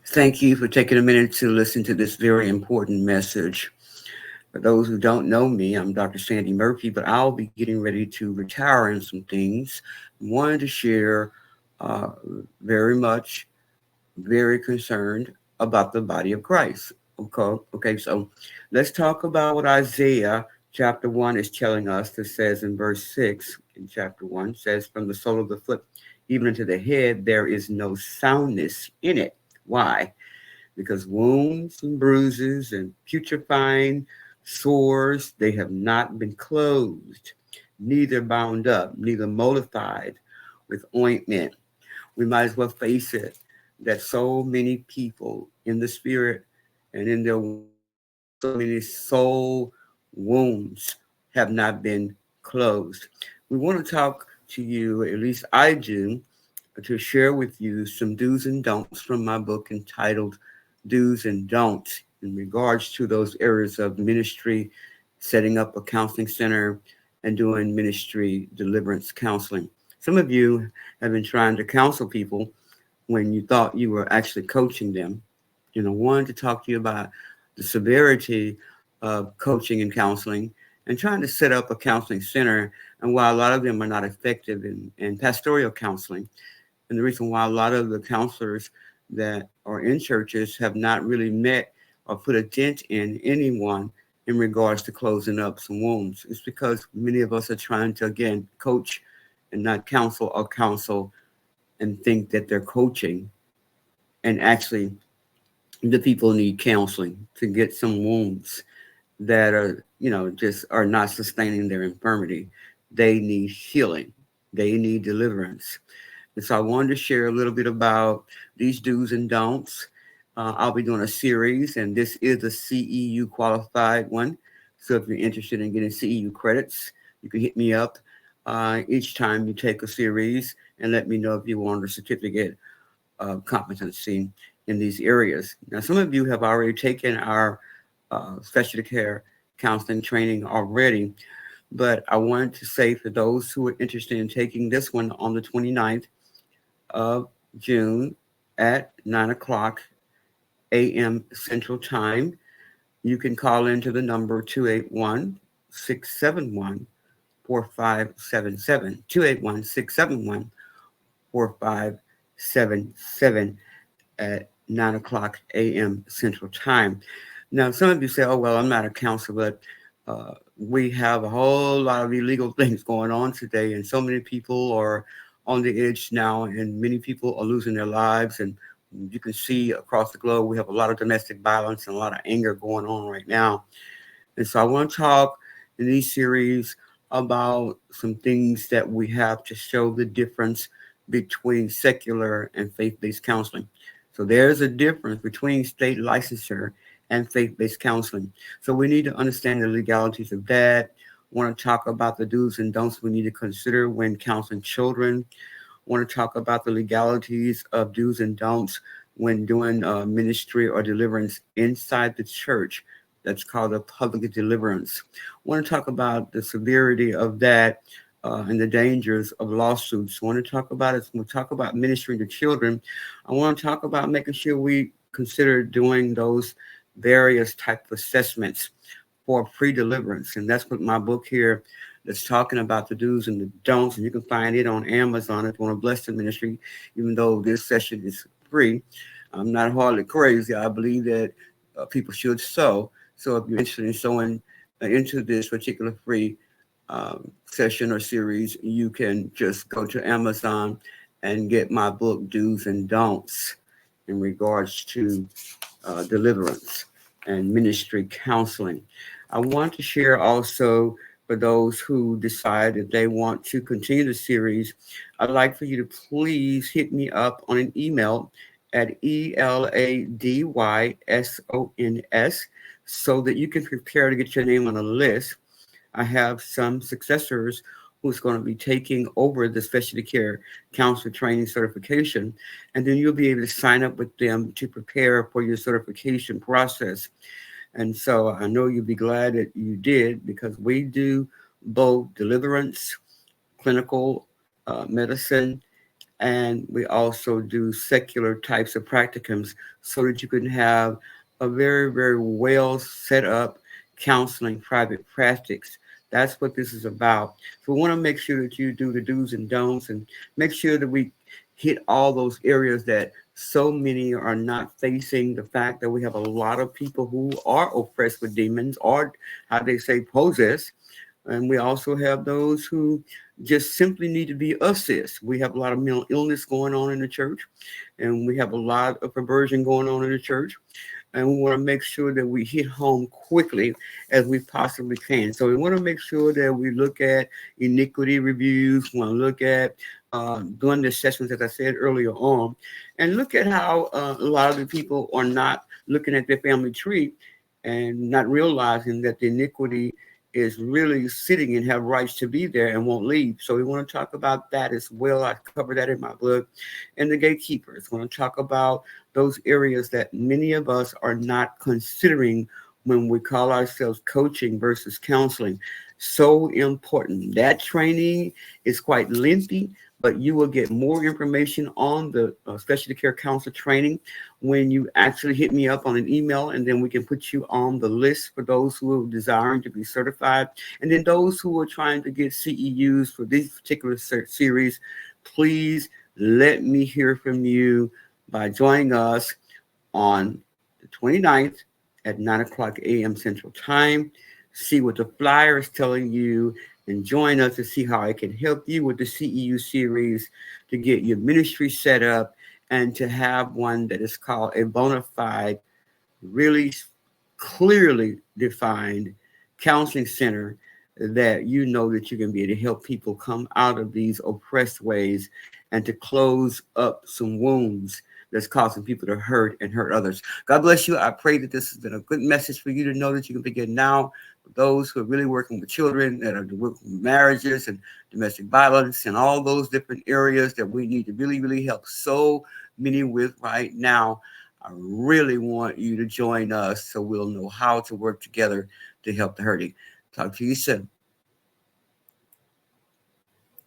Thank you for taking a minute to listen to this very important message. For those who don't know me, I'm Dr. Sandy Murphy, but I'll be getting ready to retire in some things. Wanted to share uh, very much, very concerned about the body of Christ. Okay, so let's talk about what Isaiah chapter 1 is telling us. It says in verse 6 in chapter 1 says, From the sole of the foot even unto the head, there is no soundness in it. Why? Because wounds and bruises and putrefying sores, they have not been closed, neither bound up, neither mollified with ointment. We might as well face it that so many people in the spirit and in their so many soul wounds have not been closed. We want to talk to you, at least I do, to share with you some do's and don'ts from my book entitled Do's and Don'ts in regards to those areas of ministry, setting up a counseling center, and doing ministry deliverance counseling. Some of you have been trying to counsel people when you thought you were actually coaching them. Wanted to talk to you about the severity of coaching and counseling and trying to set up a counseling center, and why a lot of them are not effective in pastoral counseling, and the reason why a lot of the counselors that are in churches have not really met or put a dent in anyone in regards to closing up some wounds. It's because many of us are trying to, again, coach and not counsel, or counsel and think that they're coaching. And actually, the people need counseling to get some wounds that are, just are not sustaining their infirmity. They need healing, they need deliverance. And so I wanted to share a little bit about these do's and don'ts. I'll be doing a series, and this is a CEU qualified one. So if you're interested in getting CEU credits, you can hit me up each time you take a series and let me know if you want a certificate of competency in these areas. Now, some of you have already taken our specialty care counseling training already, but I wanted to say for those who are interested in taking this one on the 29th of June at 9 o'clock a.m. Central Time. You can call into the number 281 671 4577. 281 671 4577 at 9 o'clock a.m. Central Time. Now, some of you say, oh, well, I'm not a counselor, but we have a whole lot of illegal things going on today, and so many people are on the edge now, and many people are losing their lives. And you can see across the globe, we have a lot of domestic violence and a lot of anger going on right now. And so I want to talk in these series about some things that we have to show the difference between secular and faith-based counseling. So there's a difference between state licensure and faith-based counseling. So we need to understand the legalities of that. Want to talk about the do's and don'ts we need to consider when counseling children. Want to talk about the legalities of do's and don'ts when doing ministry or deliverance inside the church. That's called a public deliverance. Want to talk about the severity of that and the dangers of lawsuits. Want to talk about it. We'll talk about ministering to children. I want to talk about making sure we consider doing those various type of assessments for pre-deliverance. And that's what my book here that's talking about the do's and the don'ts. And you can find it on Amazon if you want to bless the ministry, even though this session is free. I'm not hardly crazy. I believe that people should sow. So if you're interested in sowing into this particular free session or series, you can just go to Amazon and get my book, Do's and Don'ts, in regards to deliverance and ministry counseling. I want to share also for those who decide if they want to continue the series, I'd like for you to please hit me up on an email at ELADYSONS so that you can prepare to get your name on a list. I have some successors who's going to be taking over the specialty care counselor training certification, and then you'll be able to sign up with them to prepare for your certification process. And so I know you'll be glad that you did, because we do both deliverance, clinical medicine, And we also do secular types of practicums so that you can have a very, very well set up counseling private practice. That's what this is about. So we want to make sure that you do the do's and don'ts and make sure that we hit all those areas that so many are not facing, the fact that we have a lot of people who are oppressed with demons or how they say possessed, and we also have those who just simply need to be assessed. We have a lot of mental illness going on in the church, and we have a lot of perversion going on in the church. And we want to make sure that we hit home quickly as we possibly can. So we want to make sure that we look at iniquity reviews, we want to look at doing the assessments, as I said earlier on, and look at how a lot of the people are not looking at their family tree and not realizing that the iniquity is really sitting and have rights to be there and won't leave. So we want to talk about that as well. I cover that in my book. And the gatekeepers. We want to talk about those areas that many of us are not considering when we call ourselves coaching versus counseling. So important. That training is quite lengthy, but you will get more information on the specialty care counselor training when you actually hit me up on an email, and then we can put you on the list for those who are desiring to be certified. And then those who are trying to get CEUs for this particular series, please let me hear from you by joining us on the 29th at 9 o'clock a.m. Central Time. See what the flyer is telling you and join us to see how I can help you with the CEU series to get your ministry set up and to have one that is called a bona fide, really clearly defined counseling center that you know that you can be able to help people come out of these oppressed ways and to close up some wounds that's causing people to hurt and hurt others. God bless you. I pray that this has been a good message for you to know that you can begin now. For those who are really working with children, that are working with marriages and domestic violence and all those different areas that we need to really, really help so many with right now. I really want you to join us so we'll know how to work together to help the hurting. Talk to you soon.